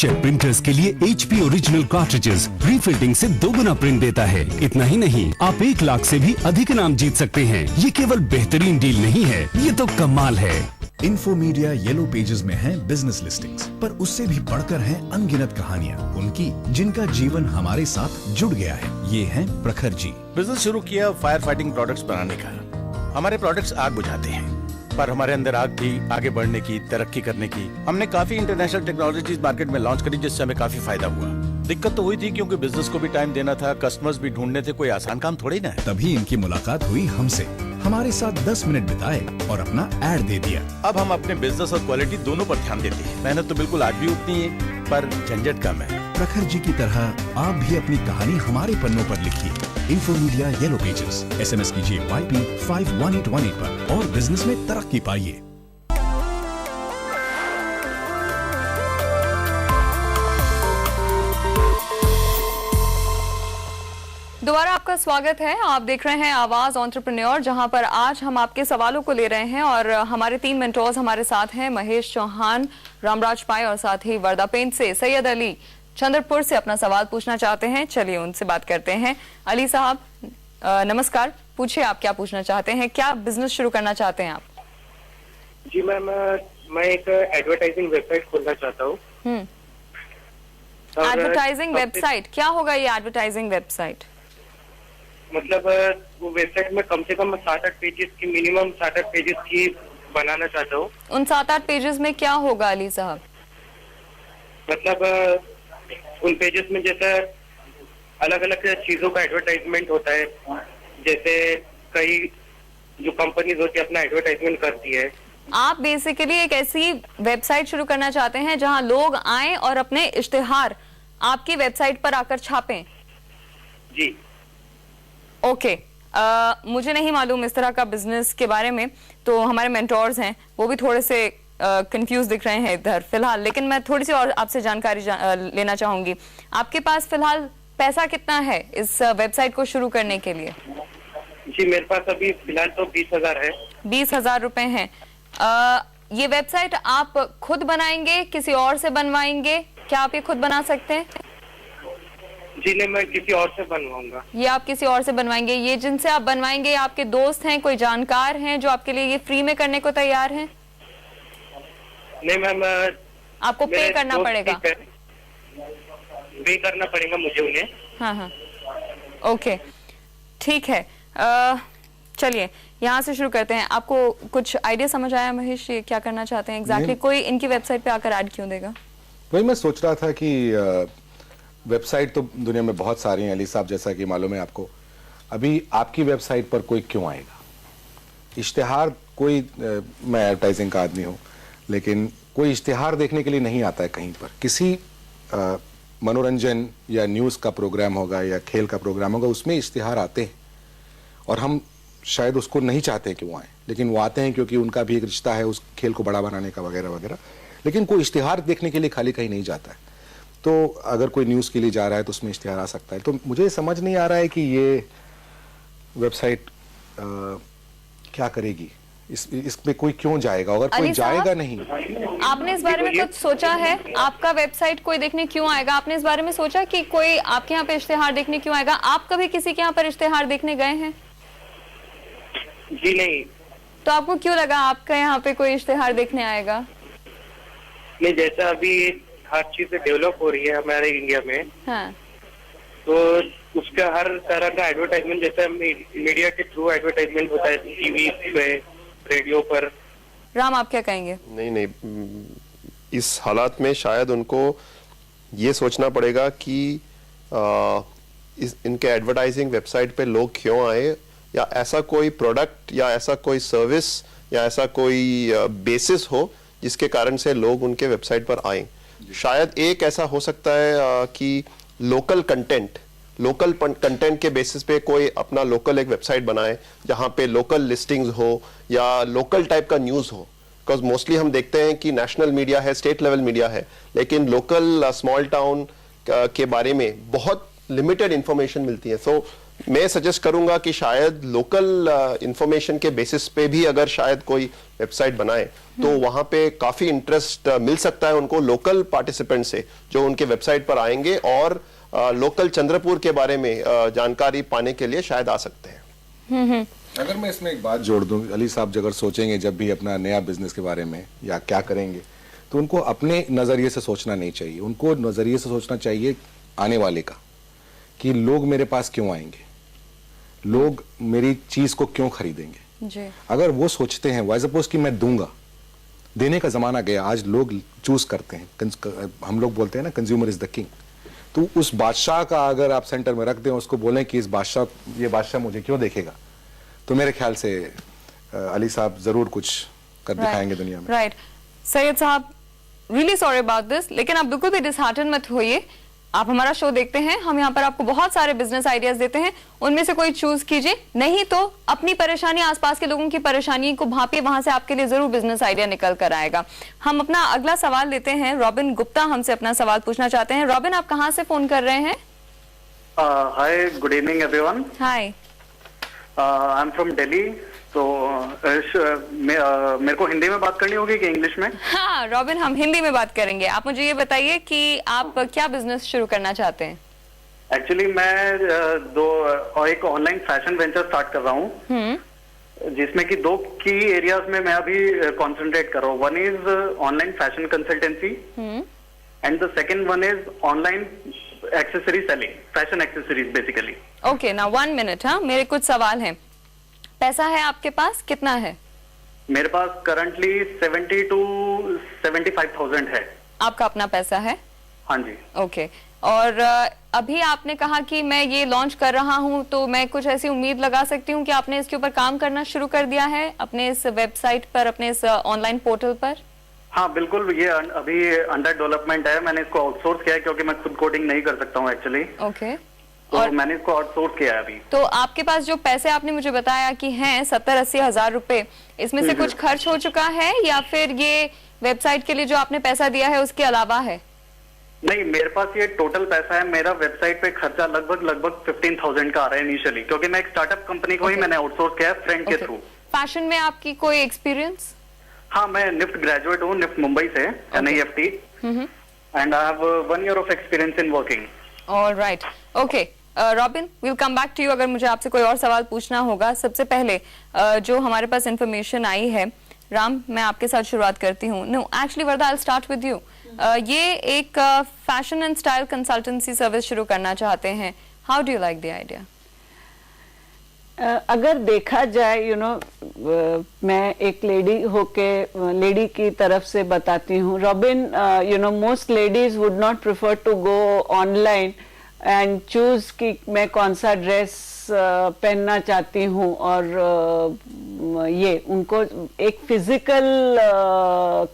Inkjet printers के लिए HP original cartridges प्री-फिल्टिंग से 2 गुना प्रिंट देता है। इतना ही नहीं, आप 1 लाख से भी अधिक इनाम जीत सकते हैं। ये केवल बेहतरीन डील नहीं है, ये तो कमाल है। इन्फोमीडिया येलो पेजेस में हैं बिजनेस लिस्टिंग्स, पर उससे भी बढ़कर हैं अनगिनत कहानियाँ उनकी जिनका जीवन हमारे साथ जुड़ गया है। ये हैं प्रखर जी। बिजनेस शुरू किया फायर फाइटिंग प्रोडक्ट्स बनाने का। हमारे प्रोडक्ट्स आग बुझाते हैं, पर हमारे अंदर आग थी आगे बढ़ने की, तरक्की करने की। हमने काफी इंटरनेशनल टेक्नोलॉजीज मार्केट में लॉन्च करी, जिससे हमें काफी फायदा हुआ। दिक्कत तो हुई थी क्योंकि बिजनेस को भी टाइम देना था, कस्टमर्स भी ढूंढने थे, कोई आसान काम थोड़ी ना है। तभी इनकी मुलाकात हुई हमसे, हमारे साथ 10 मिनट बिताए और अपना ऐड दे दिया। अब हम अपने बिजनेस और क्वालिटी दोनों पर ध्यान देते हैं। मेहनत तो बिल्कुल आज भी उतनी है, पर झंझट कम है। प्रखर जी की तरह आप भी अपनी कहानी हमारे पन्नों पर लिखिए। इन्फोमीडिया येलो पेजेस, SMS कीजिए YP 51818 पर और बिजनेस में तरक्की पाइए। दोबारा आपका स्वागत है। आप देख रहे हैं आवाज एंटरप्रेन्योर, जहां पर आज हम आपके सवालों को ले रहे हैं और हमारे 3 मेंटोर्स हमारे साथ हैं। महेश चौहान, रामराज पाई और साथ ही वर्धा पेंट से सैयद अली चंद्रपुर से अपना सवाल पूछना चाहते हैं। चलिए उनसे बात करते हैं। अली साहब नमस्कार, पूछिए आप क्या पूछना चाहते हैं, क्या बिजनेस शुरू करना चाहते हैं आप? जी मैम, मैं एक एडवर्टाइजिंग वेबसाइट खोलना चाहता हूँ। एडवर्टाइजिंग वेबसाइट, क्या होगा ये एडवर्टाइजिंग वेबसाइट? मतलब वो वेबसाइट में कम से कम 7-8 पेजेस की, मिनिमम 7-8 पेजेस की बनाना चाहता हूँ। उन 7-8 पेजेस में क्या होगा अली साहब? मतलब उन पेजेस में जैसे अलग अलग चीजों का एडवर्टाइजमेंट होता है, जैसे कई जो कंपनीज होती है अपना एडवर्टाइजमेंट करती है। आप बेसिकली एक ऐसी वेबसाइट शुरू करना चाहते हैं जहां लोग आएं और अपने इश्तिहार आपकी वेबसाइट पर आकर छापें? जी ओके। मुझे नहीं मालूम इस तरह का बिजनेस के बारे में, तो हमारे मेंटोर्स हैं वो भी थोड़े से कंफ्यूज दिख रहे हैं इधर फिलहाल, लेकिन मैं थोड़ी सी और आपसे जानकारी लेना चाहूंगी। आपके पास फिलहाल पैसा कितना है इस वेबसाइट को शुरू करने के लिए? जी मेरे पास अभी फिलहाल तो 20,000 है। 20,000 रुपए हैं। ये वेबसाइट आप खुद बनाएंगे, किसी और से बनवाएंगे? क्या आप ये खुद बना सकते हैं? जी नहीं, मैं किसी और से बनवाऊंगा। ये आप किसी और से बनवाएंगे। ये जिनसे आप बनवाएंगे आपके दोस्त हैं, कोई जानकार हैं जो आपके लिए ये फ्री में करने को तैयार हैं? नहीं मैम, आपको पे करना पड़ेगा। पे करना पड़ेगा मुझे उन्हें। हाँ, ओके ठीक है। चलिए यहाँ से शुरू करते हैं। आपको कुछ आइडिया समझ आया महेश, ये क्या करना चाहते हैं एग्जैक्टली? कोई इनकी वेबसाइट पे आकर ऐड क्यों देगा? वही मैं सोच रहा था कि वेबसाइट तो दुनिया में बहुत सारी हैं अली साहब, जैसा कि मालूम है आपको। अभी आपकी वेबसाइट पर कोई क्यों आएगा? इश्तिहार कोई मैं एडवर्टाइजिंग का आदमी हूँ, लेकिन कोई इश्तिहार देखने के लिए नहीं आता है कहीं पर। किसी मनोरंजन या न्यूज़ का प्रोग्राम होगा या खेल का प्रोग्राम होगा, उसमें इश्तिहार आते हैं और हम शायद उसको नहीं चाहते हैं कि वो आए, लेकिन वो आते हैं क्योंकि उनका भी एक रिश्ता है उस खेल को बड़ा बनाने का वगैरह वगैरह। लेकिन कोई इश्तिहार देखने के लिए खाली कहीं नहीं जाता है। तो अगर कोई न्यूज़ के लिए जा रहा है तो उसमें इश्तिहार आ सकता है। तो मुझे समझ नहीं आ रहा है कि ये वेबसाइट क्या करेगी, इसमें कोई क्यों जाएगा? अगर कोई जाएगा नहीं। आपने इस बारे में कुछ सोचा है? आपका वेबसाइट कोई देखने क्यों आएगा? आपने इस बारे में सोचा कि कोई आपके यहाँ पे इश्तिहार देखने क्यों आएगा? आप कभी किसी के यहाँ पर इश्तिहार देखने गए हैं? जी नहीं। तो आपको क्यों लगा आपका यहाँ पे कोई इश्तिहार देखने आएगा? नहीं, जैसा अभी हर चीज डेवलप हो रही है हमारे इंडिया में, हाँ, तो उसका हर तरह का एडवर्टाइजमेंट, जैसे मीडिया के थ्रू एडवर्टाइजमेंट होता है, टीवी पे, रेडियो पर। राम आप क्या कहेंगे? नहीं, इस हालात में शायद उनको ये सोचना पड़ेगा कि इनके एडवर्टाइजिंग वेबसाइट पे लोग क्यों आए, या ऐसा कोई प्रोडक्ट या ऐसा कोई सर्विस या ऐसा कोई बेसिस हो जिसके कारण से लोग उनके वेबसाइट पर आए। शायद एक ऐसा हो सकता है कि लोकल कंटेंट के बेसिस पे कोई अपना लोकल एक वेबसाइट बनाए जहां पे लोकल लिस्टिंग्स हो या लोकल टाइप का न्यूज़ हो। बिकॉज मोस्टली हम देखते हैं कि नेशनल मीडिया है, स्टेट लेवल मीडिया है, लेकिन लोकल स्मॉल टाउन के बारे में बहुत लिमिटेड इंफॉर्मेशन मिलती है। सो मैं सजेस्ट करूंगा कि शायद लोकल इंफॉर्मेशन के बेसिस पे भी अगर शायद कोई वेबसाइट बनाए तो वहां पे काफी इंटरेस्ट मिल सकता है उनको लोकल पार्टिसिपेंट से, जो उनके वेबसाइट पर आएंगे और लोकल चंद्रपुर के बारे में जानकारी पाने के लिए शायद आ सकते हैं। अगर मैं इसमें एक बात जोड़ दूं, अली साहब अगर सोचेंगे जब भी अपना नया बिजनेस के बारे में या क्या करेंगे, तो उनको अपने नजरिए से सोचना नहीं चाहिए, उनको नजरिए से सोचना चाहिए आने वाले का, कि लोग मेरे पास क्यों आएंगे, लोग मेरी चीज को क्यों खरीदेंगे जी। अगर वो सोचते हैं, वाई सपोज कि मैं दूंगा, देने का जमाना गया, आज लोग चूज करते हैं, हम लोग बोलते हैं ना कंज्यूमर इज द किंग। तो उस बादशाह का अगर आप सेंटर में रख दें, उसको बोलें कि ये बादशाह मुझे क्यों देखेगा, तो मेरे ख्याल से अली साहब जरूर कुछ कर दिखाएंगे दुनिया में। राइट सैयद साहब, रियली सॉरी अबाउट दिस, लेकिन आप बिल्कुल भी डिसहार्टन मत होइए। आप हमारा शो देखते हैं, हम यहाँ पर आपको बहुत सारे बिजनेस आइडियाज देते हैं, उनमें से कोई चूज कीजिए, नहीं तो अपनी परेशानी, आसपास के लोगों की परेशानी को भांपिए, वहां से आपके लिए जरूर बिजनेस आइडिया निकल कर आएगा। हम अपना अगला सवाल लेते हैं। रॉबिन गुप्ता हमसे अपना सवाल पूछना चाहते हैं। रॉबिन, आप कहाँ से फोन कर रहे हैं? Hi, good evening everyone. Hi, I am from Delhi. तो मेरे को हिंदी में बात करनी होगी कि इंग्लिश में? हाँ रॉबिन, हम हिंदी में बात करेंगे। आप मुझे ये बताइए कि आप क्या बिजनेस शुरू करना चाहते हैं? एक्चुअली मैं एक ऑनलाइन फैशन वेंचर स्टार्ट कर रहा हूँ, जिसमें कि 2 की एरियाज में मैं अभी कंसंट्रेट कर रहा हूँ। One is online fashion consultancy and the second one is online accessory selling, fashion accessories basically. Okay, now 1 minute. हाँ, मेरे कुछ सवाल हैं। पैसा है आपके पास, कितना है? मेरे पास करंटली 70 to 75,000 है। आपका अपना पैसा है? हाँ जी। ओके, और अभी आपने कहा कि मैं ये लॉन्च कर रहा हूं, तो मैं कुछ ऐसी उम्मीद लगा सकती हूं कि आपने इसके ऊपर काम करना शुरू कर दिया है अपने इस वेबसाइट पर, अपने इस ऑनलाइन पोर्टल पर? हाँ बिल्कुल, ये अभी अंडर डेवलपमेंट है। मैंने इसको आउटसोर्स किया है क्योंकि मैं खुद कोडिंग नहीं कर सकता हूँ एक्चुअली। ओके, तो और मैंने इसको आउटसोर्स किया है अभी। तो आपके पास जो पैसे आपने मुझे बताया कि हैं 70-80 हजार रुपए, इसमें से कुछ खर्च हो चुका है या फिर ये वेबसाइट के लिए जो आपने पैसा दिया है उसके अलावा है? नहीं, मेरे पास ये टोटल पैसा है। मेरा वेबसाइट पे खर्चा लगभग 15,000 का आ रहा है इनिशियली, क्योंकि मैं एक स्टार्टआप कंपनी को ही मैंने आउटसोर्स किया है फ्रेंड के थ्रू। फैशन में आपकी कोई एक्सपीरियंस? हाँ, मैं निफ्ट ग्रेजुएट हूँ, निफ्ट मुंबई से, NIFT, and I have 1 year of experience in working. Alright, okay Robin, will come back to you अगर मुझे आपसे कोई और सवाल पूछना होगा। सबसे पहले जो हमारे पास इंफॉर्मेशन आई है, राम मैं आपके साथ शुरुआत करती हूँ। No actually Varda, I will start with you. ये एक fashion and style consultancy service शुरू करना चाहते हैं। How do you like the idea? अगर देखा जाए मैं एक लेडी की तरफ से बताती हूँ, Robin, most ladies would not prefer to go online and choose कि मैं कौन सा ड्रेस पहनना चाहती हूँ, और ये उनको एक फिजिकल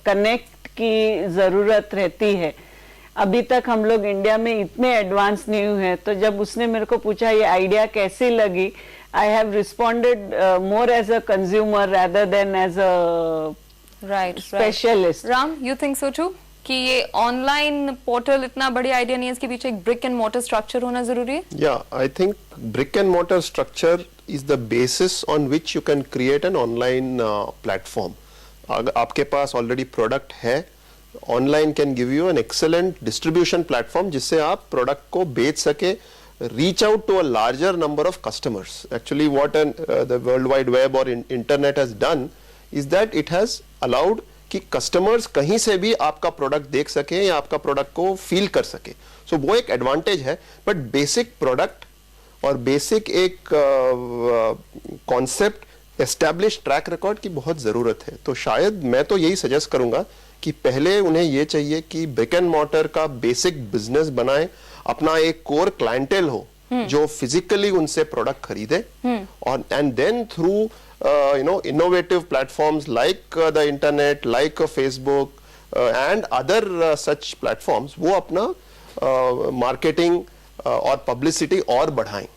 कनेक्ट की जरूरत रहती है। अभी तक हम लोग इंडिया में इतने एडवांस नहीं हुए हैं। तो जब उसने मेरे को पूछा ये आइडिया कैसी लगी, I have responded more as a consumer rather than as a specialist. Ram, you think so too? कि ये ऑनलाइन पोर्टल इतना बड़ी आइडिया नहीं है, इसके पीछे एक ब्रिक एंड मोटर स्ट्रक्चर होना जरूरी है? Yeah, I think brick and mortar structure is the basis on which you can create an online platform. अगर आपके पास already product है, online can give you an excellent distribution platform जिससे आप product को बेच सके, reach out to a larger number of customers. Actually what the World Wide Web or internet has done is that it has allowed कि customers कहीं से भी आपका product देख सके या आपका product को feel कर सके। So वो एक advantage है, but basic product और basic एक concept established track record की बहुत ज़रूरत है। तो शायद मैं तो यही suggest करूँगा कि पहले उन्हें ये चाहिए कि brick and mortar का basic business बनाएं, अपना एक कोर क्लाइंटेल हो जो फिजिकली उनसे प्रोडक्ट खरीदे, और and then through innovative platforms like the internet, like Facebook and other such platforms वो अपना मार्केटिंग और पब्लिसिटी और बढ़ाएं।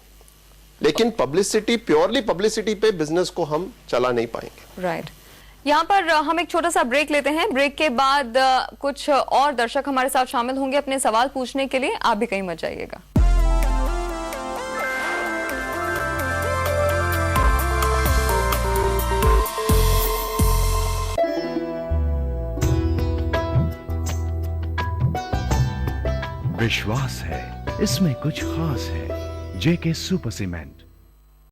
लेकिन पब्लिसिटी, प्योरली पब्लिसिटी पे बिजनेस को हम चला नहीं पाएंगे। राइट, यहाँ पर हम एक छोटा सा ब्रेक लेते हैं। ब्रेक के बाद कुछ और दर्शक हमारे साथ शामिल होंगे अपने सवाल पूछने के लिए। आप भी कहीं मत जाइएगा। विश्वास है, इसमें कुछ खास है। जेके सुपर सीमेंट।